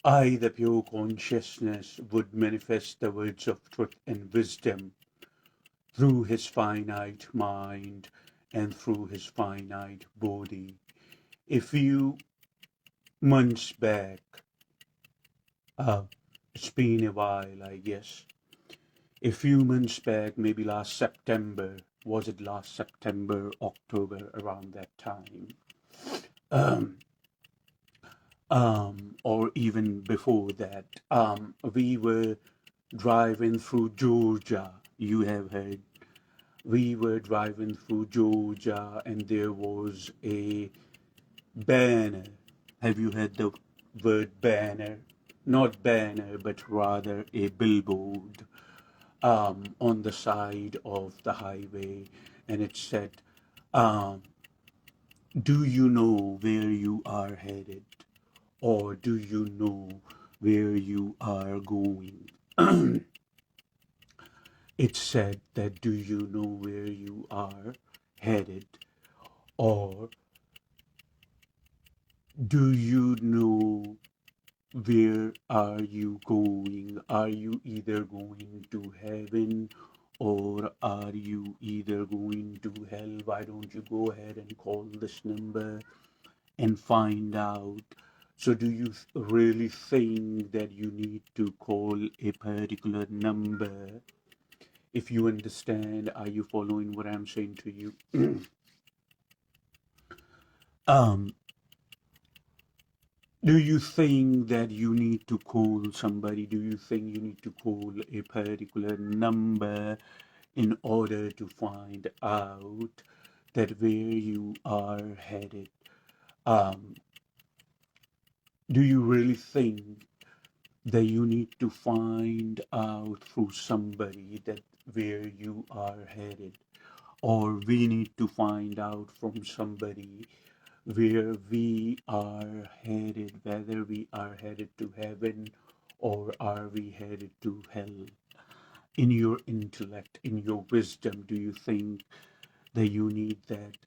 I, the pure consciousness, would manifest the words of truth and wisdom through his finite mind and through his finite body. A few months back, it's been a while, I guess. A few months back, maybe last September, was it last September, October, around that time? Or even before that, we were driving through Georgia. You have heard. We were driving through Georgia and there was a banner. Have you heard the word banner? Not banner, but rather a billboard on the side of the highway. And it said, do you know where you are headed? Or do you know where you are going? It said that, do you know where you are headed? Or do you know where are you going? Are you either going to heaven or are you either going to hell? Why don't you go ahead and call this number and find out? So do you really think that you need to call a particular number? If you understand, are you following what I'm saying to you? Do you think that you need to call somebody? Do you think you need to call a particular number in order to find out that where you are headed? Do you really think that you need to find out through somebody that where you are headed? Or we need to find out from somebody where we are headed, whether we are headed to heaven or are we headed to hell? In your intellect, in your wisdom, do you think that you need that?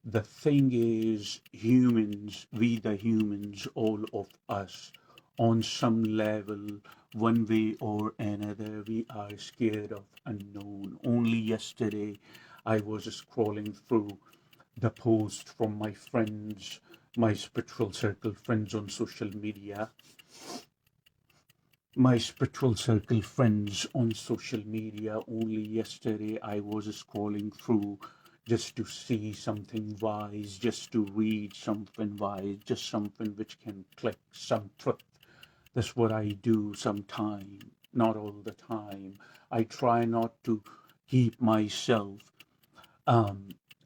The thing is, humans, we the humans, all of us, on some level, one way or another, we are scared of unknown. Only yesterday, I was scrolling through the post from my friends, my spiritual circle friends on social media. My spiritual circle friends on social media. Only yesterday I was scrolling through just to see something wise, just to read something wise, just something which can click some truth. That's what I do sometime, not all the time. I try not to keep myself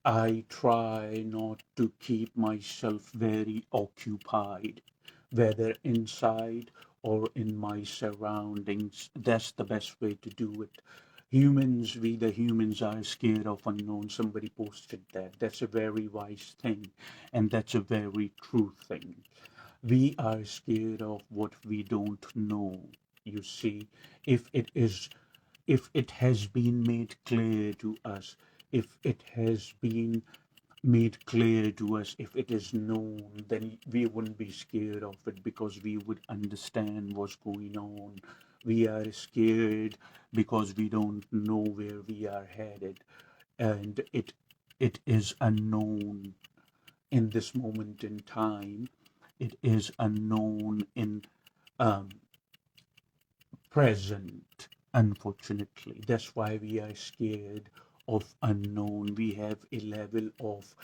I try not to keep myself very occupied, whether inside or in my surroundings. That's the best way to do it. Humans, we the humans are scared of unknown. Somebody posted that. That's a very wise thing, and that's a very true thing. We are scared of what we don't know. You see, if it is if it has been made clear to us, if it has been made clear to us, if it is known, then we wouldn't be scared of it because we would understand what's going on. We are scared because we don't know where we are headed, and it is unknown in this moment in time. It is unknown in um, present, unfortunately. That's why we are scared of unknown. We have a level of,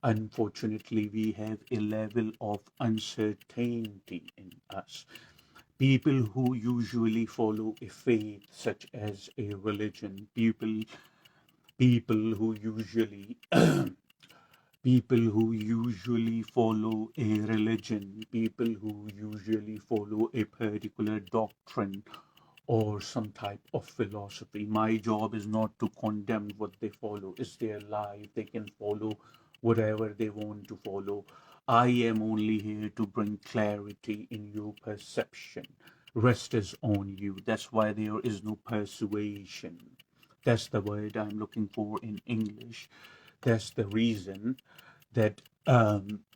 unfortunately, we have a level of uncertainty in us. People who usually follow a faith such as a religion, people People who usually people who usually follow a religion, people who usually follow a particular doctrine or some type of philosophy. My job is not to condemn what they follow. It's their life. They can follow whatever they want to follow. I am only here to bring clarity in your perception. Rest is on you. That's why there is no persuasion. That's the word I'm looking for in English. That's the reason that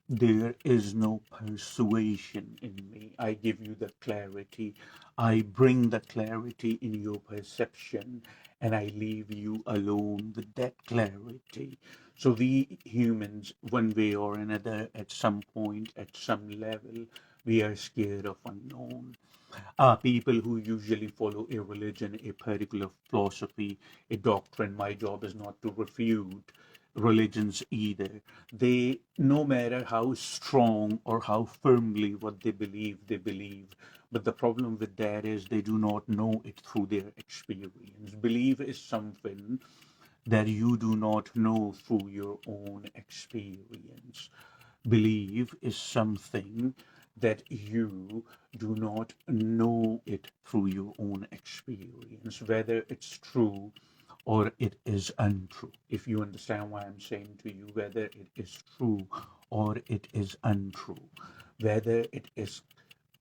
there is no persuasion in me. I give you the clarity. I bring the clarity in your perception, and I leave you alone with that clarity. So we humans, one way or another, at some point, at some level, we are scared of unknown. People who usually follow a religion, a particular philosophy, a doctrine. My job is not to refute religions either. They, no matter how strong or how firmly what they believe, they believe. But the problem with that is they do not know it through their experience. Belief is something that you do not know through your own experience. Belief is something that you do not know it through your own experience, whether it's true or it is untrue. If you understand why I'm saying to you, whether it is true or it is untrue, whether it is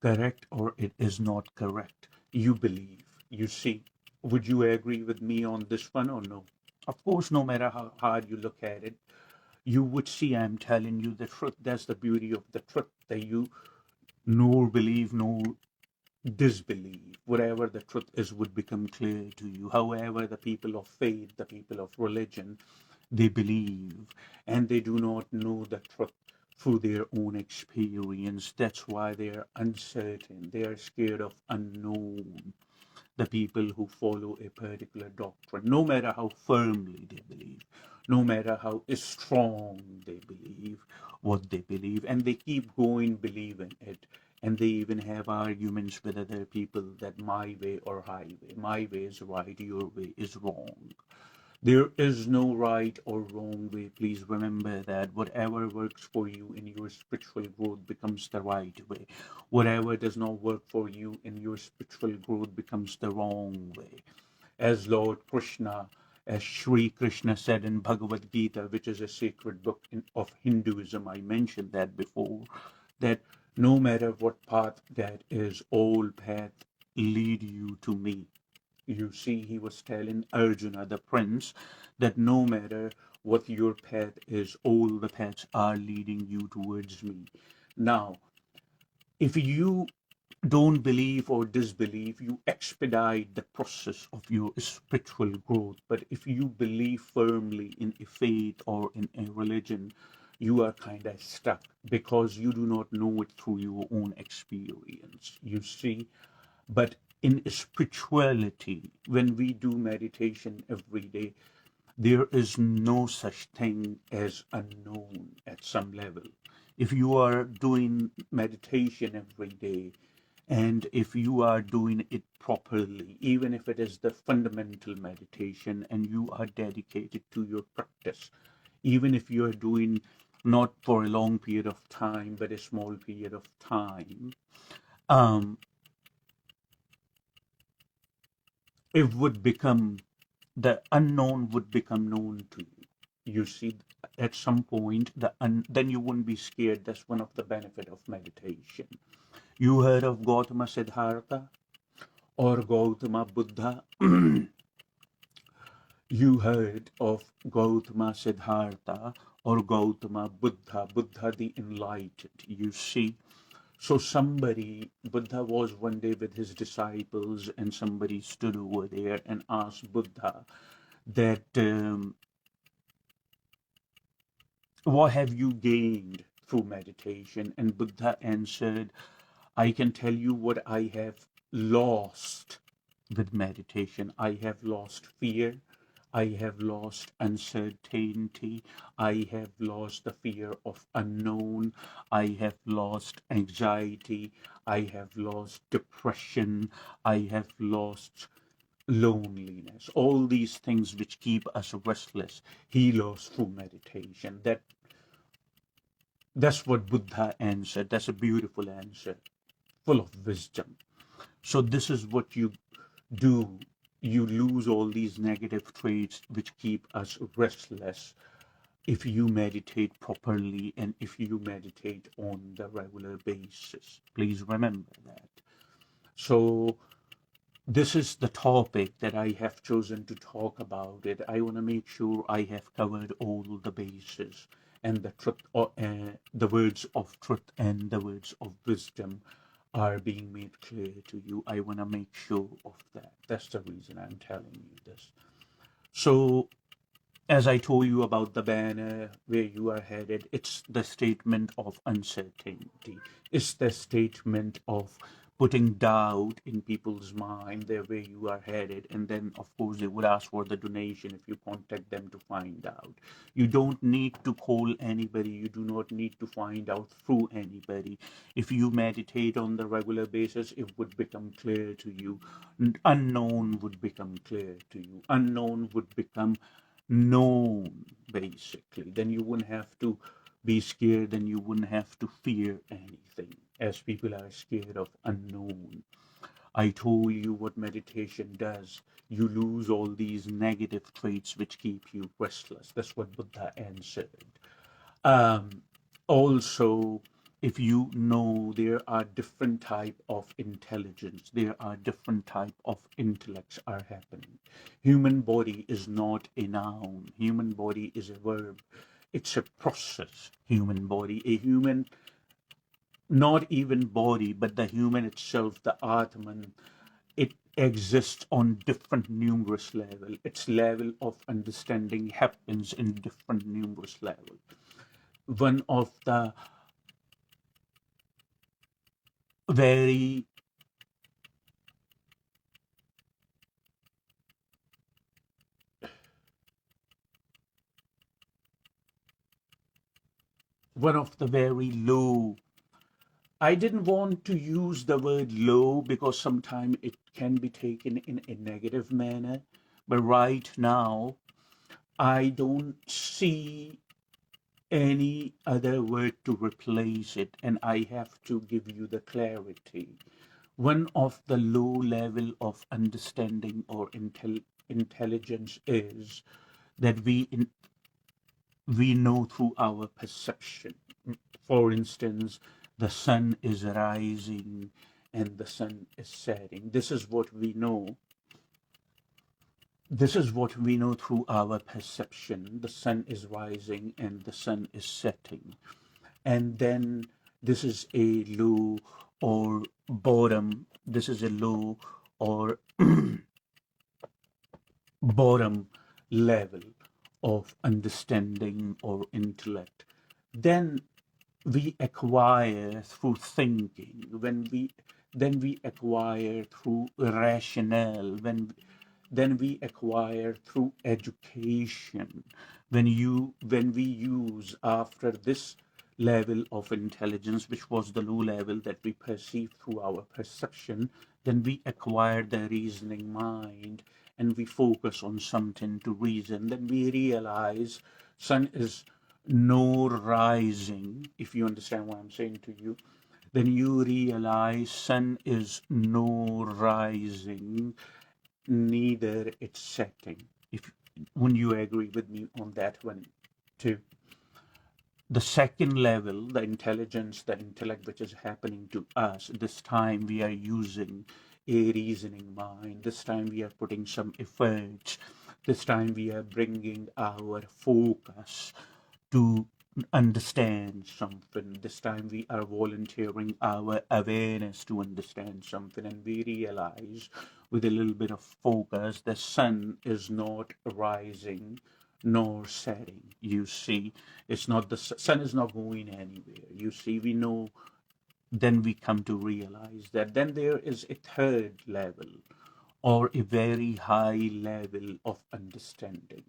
correct or it is not correct, you believe. You see, would you agree with me on this one or no? Of course, no matter how hard you look at it, you would see I'm telling you the truth. That's the beauty of the truth, that you nor believe nor disbelieve. Whatever the truth is would become clear to you. However, the people of faith, the people of religion, they believe and they do not know the truth through their own experience. That's why they are uncertain. They are scared of unknown. The people who follow a particular doctrine, no matter how firmly they believe, no matter how strong they believe what they believe, and they keep going believing it. And they even have arguments with other people that my way or highway, my way is right, your way is wrong. There is no right or wrong way. Please remember that whatever works for you in your spiritual growth becomes the right way. Whatever does not work for you in your spiritual growth becomes the wrong way. As Lord Krishna, as Sri Krishna said in Bhagavad Gita, which is a sacred book of Hinduism, I mentioned that before, that no matter what path that is, all paths lead you to me. You see, he was telling Arjuna, the prince, that no matter what your path is, all the paths are leading you towards me. Now, if you don't believe or disbelieve, you expedite the process of your spiritual growth. But if you believe firmly in a faith or in a religion, you are kind of stuck because you do not know it through your own experience. You see, but in spirituality, when we do meditation every day, there is no such thing as unknown at some level. If you are doing meditation every day, and if you are doing it properly, even if it is the fundamental meditation and you are dedicated to your practice, even if you are doing not for a long period of time, but a small period of time, um, it would become, the unknown would become known to you. You see, at some point, then you wouldn't be scared. That's one of the benefit of meditation. You heard of Gautama Siddhartha or Gautama Buddha? You heard of Gautama Siddhartha or Gautama Buddha, Buddha the enlightened. You see, so somebody, Buddha was one day with his disciples, and somebody stood over there and asked Buddha that, what have you gained through meditation? And Buddha answered, I can tell you what I have lost with meditation. I have lost fear. I have lost uncertainty. I have lost the fear of unknown. I have lost anxiety. I have lost depression. I have lost loneliness, all these things which keep us restless, heal us through meditation. That's what Buddha answered. That's a beautiful answer, full of wisdom. So this is what you do. You lose all these negative traits which keep us restless if you meditate properly and if you meditate on the regular basis. Please remember that. So this is the topic that I have chosen to talk about it. I want to make sure I have covered all the bases and the truth, the words of truth and the words of wisdom are being made clear to you. I want to make sure of that. That's the reason I'm telling you this. So, as I told you about the banner where you are headed, it's the statement of uncertainty. It's the statement of putting doubt in people's mind there where you are headed, and then of course they would ask for the donation if you contact them to find out. You don't need to call anybody, you do not need to find out through anybody. If you meditate on the regular basis, it would become clear to you. Unknown would become clear to you. Unknown would become known, basically. Then you wouldn't have to be scared, and you wouldn't have to fear anything, as people are scared of unknown. I told you what meditation does. You lose all these negative traits which keep you restless. That's what Buddha answered. Also, if you know, there are different type of intelligence, there are different type of intellects are happening. Human body is not a noun. Human body is a verb. It's a process. Human body, a human, not even body, but the human itself, the Atman, it exists on different numerous level. Its level of understanding happens in different numerous level. One of the very low, I didn't want to use the word low because sometimes it can be taken in a negative manner, but right now I don't see any other word to replace it, and I have to give you the clarity. One of the low level of understanding or intelligence is that we know through our perception. For instance, the sun is rising and the sun is setting. This is what we know. This is what we know through our perception. The sun is rising and the sun is setting. And then this is a low or bottom. This is a low or bottom level of understanding or intellect. Then we acquire through thinking. Then we acquire through rationale. Then we acquire through education. When we use after this level of intelligence, which was the low level that we perceive through our perception, then we acquire the reasoning mind and we focus on something to reason. Then we realize sun is no rising. If you understand what I'm saying to you, then you realize sun is no rising, neither it's setting. If when you agree with me on that one too. The second level, the intelligence, the intellect which is happening to us, this time we are using a reasoning mind. This time we are putting some efforts. This time we are bringing our focus to understand something. This time we are volunteering our awareness to understand something, and we realize with a little bit of focus the sun is not rising nor setting. You see, it's not, the sun is not going anywhere. You see, we know. Then we come to realize that then there is a third level or a very high level of understanding.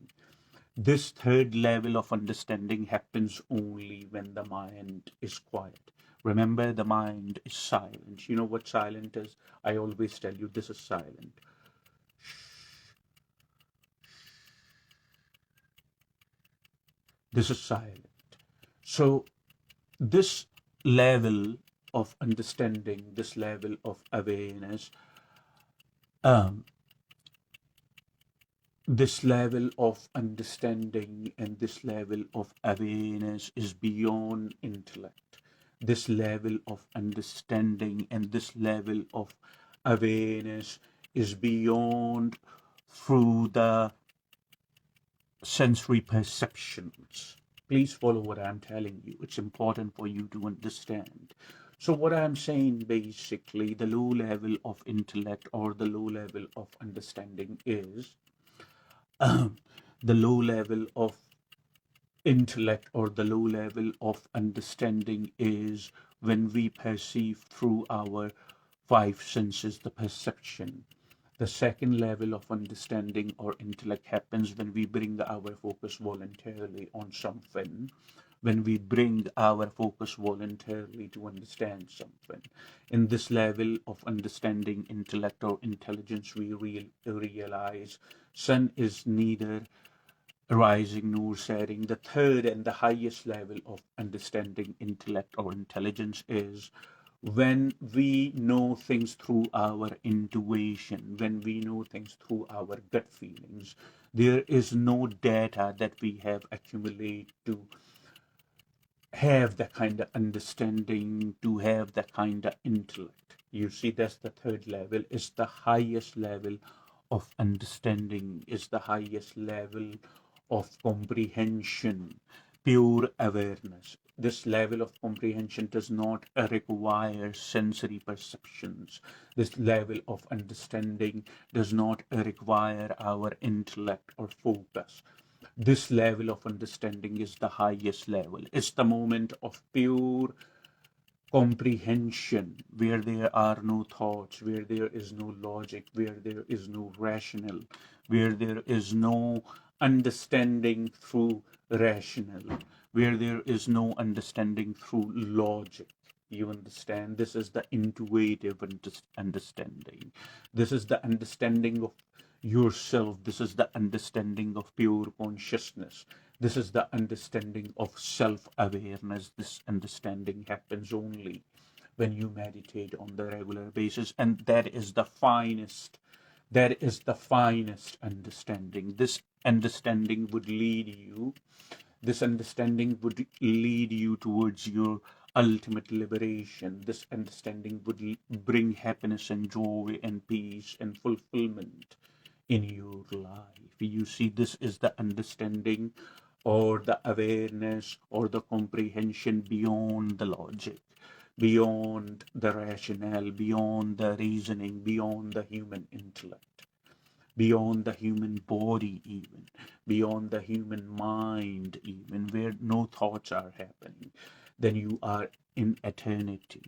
This third level of understanding happens only when the mind is quiet. Remember, the mind is silent. You know what silent is? I always tell you this is silent. This is silent. So this level of understanding, this level of awareness, um, this level of understanding and this level of awareness is beyond intellect. This level of understanding and this level of awareness is beyond through the sensory perceptions. Please follow what I'm telling you. It's important for you to understand. So, what I'm saying basically, the low level of intellect or the low level of understanding is the low level of intellect or the low level of understanding is when we perceive through our five senses, the perception. The second level of understanding or intellect happens when we bring our focus voluntarily on something, when we bring our focus voluntarily to understand something. In this level of understanding, intellect, or intelligence, we realize sun is neither rising nor setting. The third and the highest level of understanding, intellect, or intelligence is when we know things through our intuition, when we know things through our gut feelings. There is no data that we have accumulated to have that kind of understanding, to have that kind of intellect. You see, that's the third level, is the highest level of understanding, is the highest level of comprehension, pure awareness. This level of comprehension does not require sensory perceptions. This level of understanding does not require our intellect or focus. This level of understanding is the highest level. It's the moment of pure comprehension, where there are no thoughts, where there is no logic, where there is no rational, where there is no understanding through rational, where there is no understanding through logic. You understand? This is the intuitive understanding. This is the understanding of yourself. This is the understanding of pure consciousness. This is the understanding of self-awareness. This understanding happens only when you meditate on the regular basis, and that is the finest. That is the finest understanding. This understanding would lead you. This understanding would lead you towards your ultimate liberation. This understanding would bring happiness and joy and peace and fulfillment in your life. You see, this is the understanding or the awareness or the comprehension beyond the logic, beyond the rationale, beyond the reasoning, beyond the human intellect, beyond the human body, even beyond the human mind, even where no thoughts are happening. Then you are in eternity.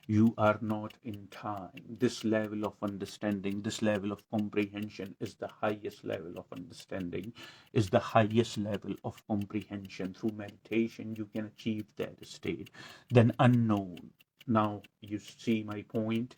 You are not in time. This level of understanding, this level of comprehension is the highest level of understanding, is the highest level of comprehension. Through meditation, you can achieve that state. Then unknown. Now you see my point.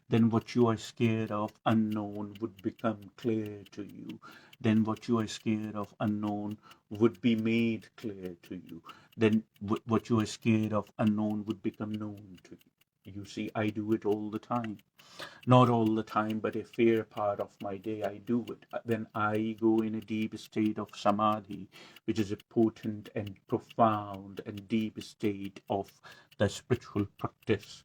Then what you are scared of, unknown, would become clear to you. Then what you are scared of, unknown, would be made clear to you. Then what you are scared of, unknown, would become known to you. You see, I do it all the time. Not all the time, but a fair part of my day I do it. When I go in a deep state of samadhi, which is a potent and profound and deep state of the spiritual practice,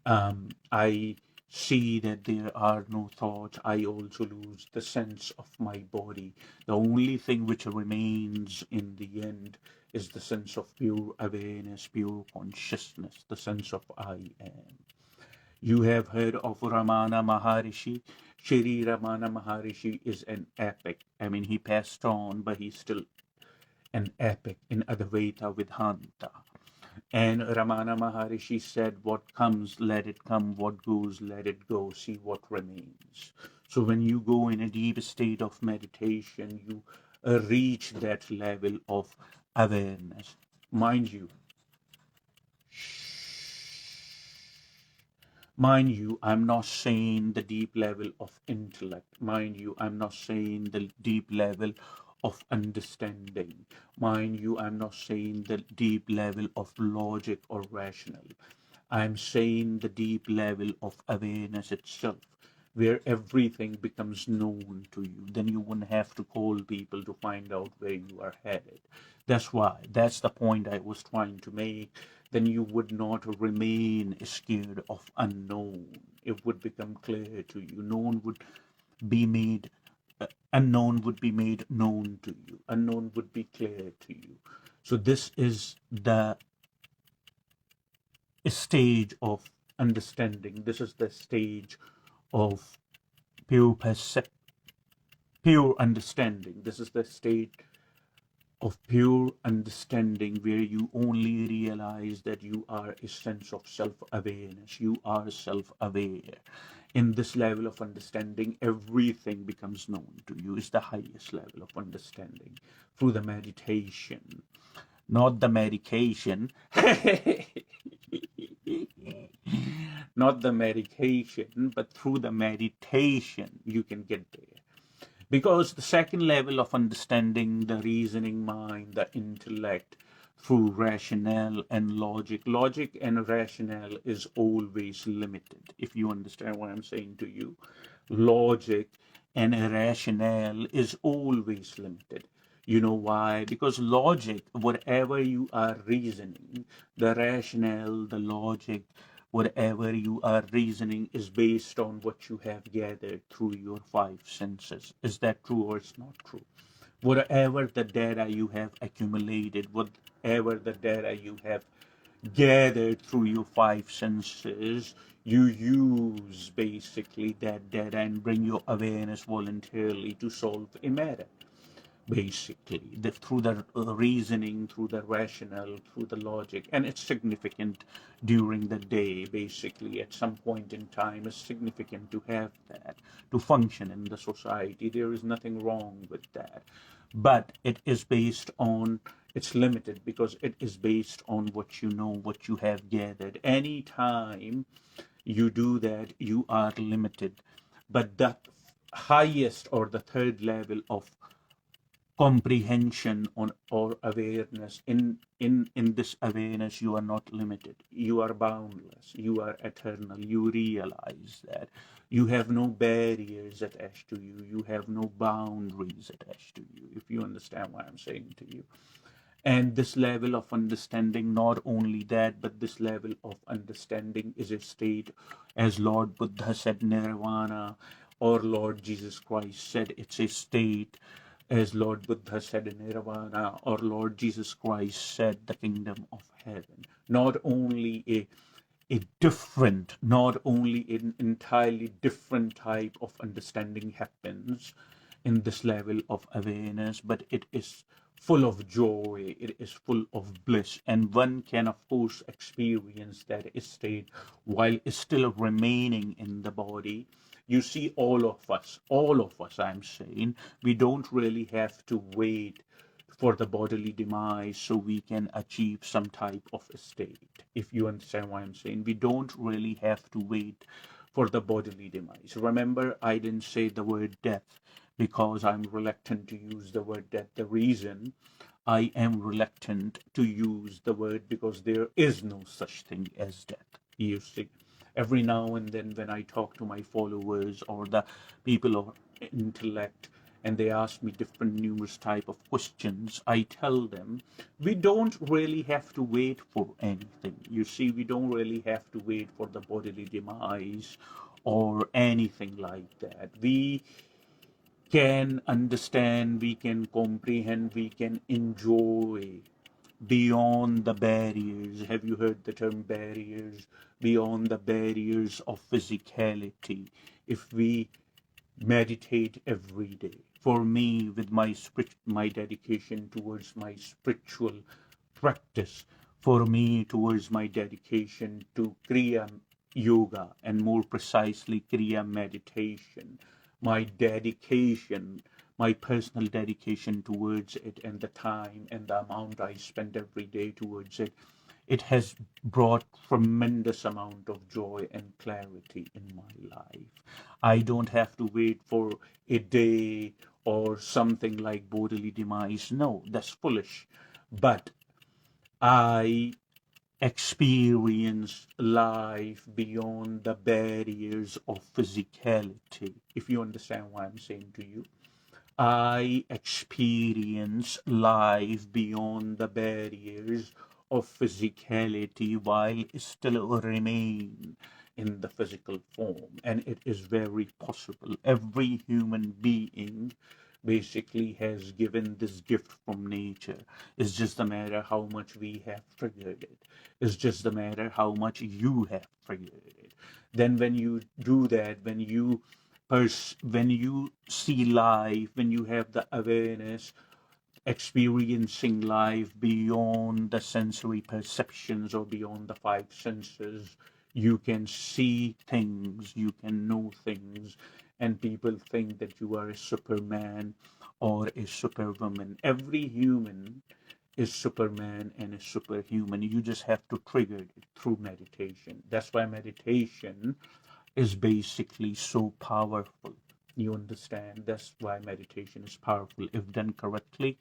I see that there are no thoughts. I also lose the sense of my body. The only thing which remains in the end is the sense of pure awareness, pure consciousness, the sense of I am. You have heard of Ramana Maharishi. Shri Ramana Maharishi is an epic. I mean, he passed on, but he's still an epic in Advaita Vedanta. And Ramana Maharishi said, what comes, let it come. What goes, let it go. See what remains. So when you go in a deep state of meditation, you reach that level of awareness. Mind you, I'm not saying the deep level of intellect. Mind you, I'm not saying the deep level of understanding. Mind you, I'm not saying the deep level of logic or rational. I'm saying the deep level of awareness itself, where everything becomes known to you. Then you wouldn't have to call people to find out where you are headed. That's the point I was trying to make. Then you would not remain scared of unknown. It would become clear to you. Known would be made unknown would be made known to you. Unknown would be clear to you. So this is the stage of understanding. This is the stage of pure understanding. This is the state of pure understanding where you only realize that you are a sense of self-awareness. You are self-aware. In this level of understanding, everything becomes known to you. It's the highest level of understanding through the meditation, not the medication. Not the medication, but through the meditation, you can get there. Because the second level of understanding, the reasoning mind, the intellect, through rationale and logic. Logic and rationale is always limited, if you understand what I'm saying to you. Logic and rationale is always limited. You know why? Because logic, whatever you are reasoning, the rationale, the logic, whatever you are reasoning is based on what you have gathered through your five senses. Is that true or it's not true? Whatever the data you have accumulated, whatever the data you have gathered through your five senses, you use basically that data and bring your awareness voluntarily to solve a matter. Basically, through the reasoning, through the rationale, through the logic, and it's significant during the day. Basically, at some point in time, it's significant to have that to function in the society. There is nothing wrong with that, but it is based on, it's limited because it is based on what you know, what you have gathered. Anytime you do that, you are limited. But the highest or the third level of comprehension on or awareness, in this awareness you are not limited, you are boundless, you are eternal. You realize that you have no barriers attached to you, you have no boundaries attached to you, if you understand what I'm saying to you. And this level of understanding, not only that, but this level of understanding is a state, as Lord Buddha said, nirvana, or Lord Jesus Christ said it's a state, as Lord Buddha said in Nirvana, or Lord Jesus Christ said the kingdom of heaven. Not only a different, not only an entirely different type of understanding happens in this level of awareness, but it is full of joy, it is full of bliss, and one can of course experience that state while still remaining in the body. You see, all of us, I'm saying, we don't really have to wait for the bodily demise so we can achieve some type of state. If you understand what I'm saying, we don't really have to wait for the bodily demise. Remember, I didn't say the word death because I'm reluctant to use the word death. The reason I am reluctant to use the word, because there is no such thing as death. You see, every now and then when I talk to my followers or the people of intellect, and they ask me different numerous type of questions, I tell them we don't really have to wait for anything. You see, we don't really have to wait for the bodily demise or anything like that. We can understand, we can comprehend, we can enjoy beyond the barriers. Have you heard the term barriers? Beyond the barriers of physicality. If we meditate every day. For me, with my dedication towards my spiritual practice, for me towards my dedication to Kriya Yoga, and more precisely Kriya meditation, my dedication, my personal dedication towards it, and the time and the amount I spend every day towards it, it has brought tremendous amount of joy and clarity in my life. I don't have to wait for a day or something like bodily demise. No, that's foolish. But I experience life beyond the barriers of physicality, if you understand what I'm saying to you. I experience life beyond the barriers of physicality while still remain in the physical form. And it is very possible. Every human being basically has given this gift from nature. It's just a matter how much we have triggered it. It's just a matter how much you have triggered it. Then when you do that, when you see life, when you have the awareness, experiencing life beyond the sensory perceptions or beyond the five senses, you can see things, you can know things, and people think that you are a superman or a superwoman. Every human is superman and a superhuman. You just have to trigger it through meditation. That's why meditation is basically so powerful. You understand? That's why meditation is powerful. If done correctly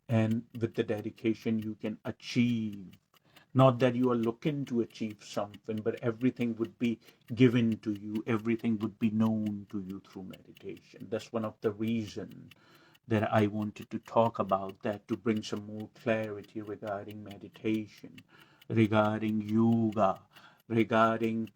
and with the dedication, you can achieve. Not that you are looking to achieve something, but everything would be given to you, everything would be known to you through meditation. That's one of the reasons that I wanted to talk about that, to bring some more clarity regarding meditation, regarding yoga, regarding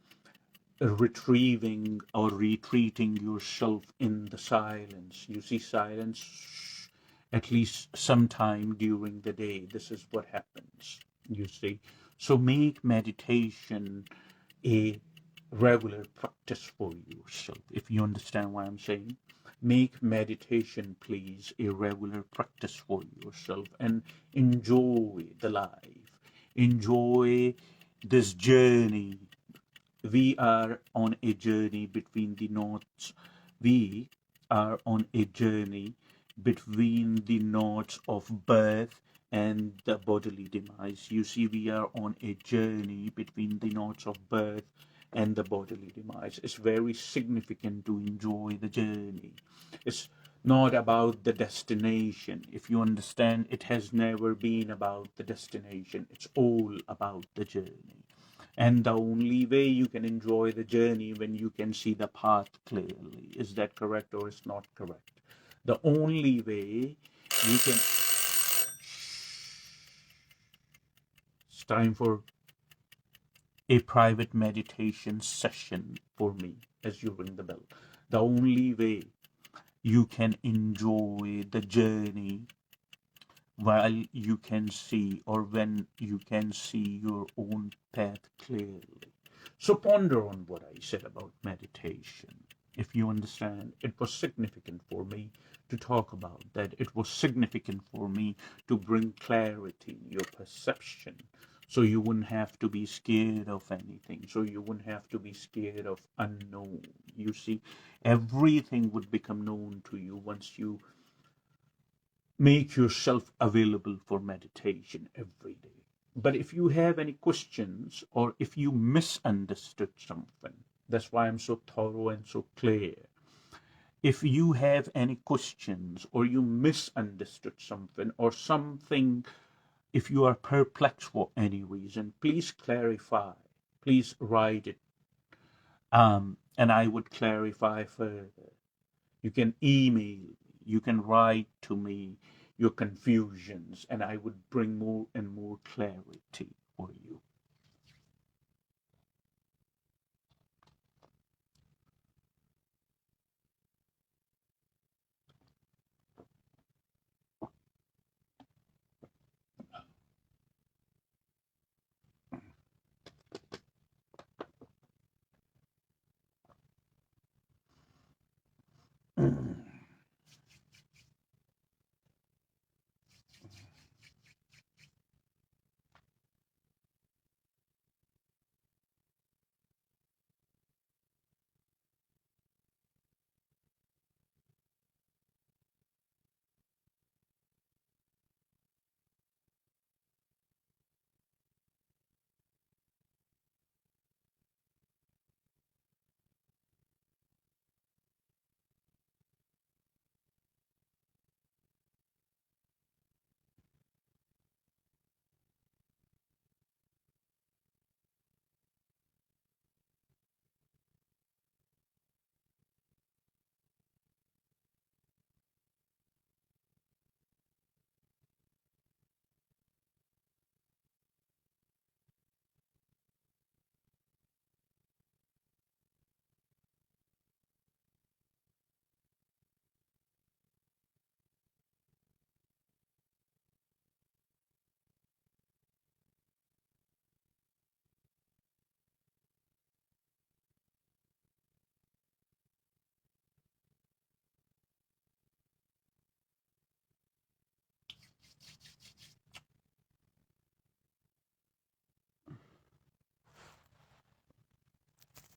retrieving or retreating yourself in the silence. You see, silence at least sometime during the day. This is what happens, you see. So make meditation a regular practice for yourself, if you understand what I'm saying. Make meditation, please, a regular practice for yourself, and enjoy the life. Enjoy this journey. We are on a journey between the knots. We are on a journey between the knots of birth and the bodily demise. You see, we are on a journey between the knots of birth and the bodily demise. It's very significant to enjoy the journey. It's not about the destination. If you understand, it has never been about the destination. It's all about the journey. And the only way you can enjoy the journey when you can see the path clearly. Is that correct or is not correct? The only way you can... It's time for a private meditation session for me as you ring the bell. The only way you can enjoy the journey while you can see, or when you can see your own path clearly. So ponder on what I said about meditation. If you understand, it was significant for me to talk about that. It was significant for me to bring clarity in your perception, so you wouldn't have to be scared of anything, so you wouldn't have to be scared of unknown. You see, everything would become known to you once you make yourself available for meditation every day. But if you have any questions, or if you misunderstood something, that's why I'm so thorough and so clear. If you have any questions, or you misunderstood something, or something, if you are perplexed for any reason, please clarify. Please write it. And I would clarify further. You can email, you can write to me your confusions, and I would bring more and more clarity for you.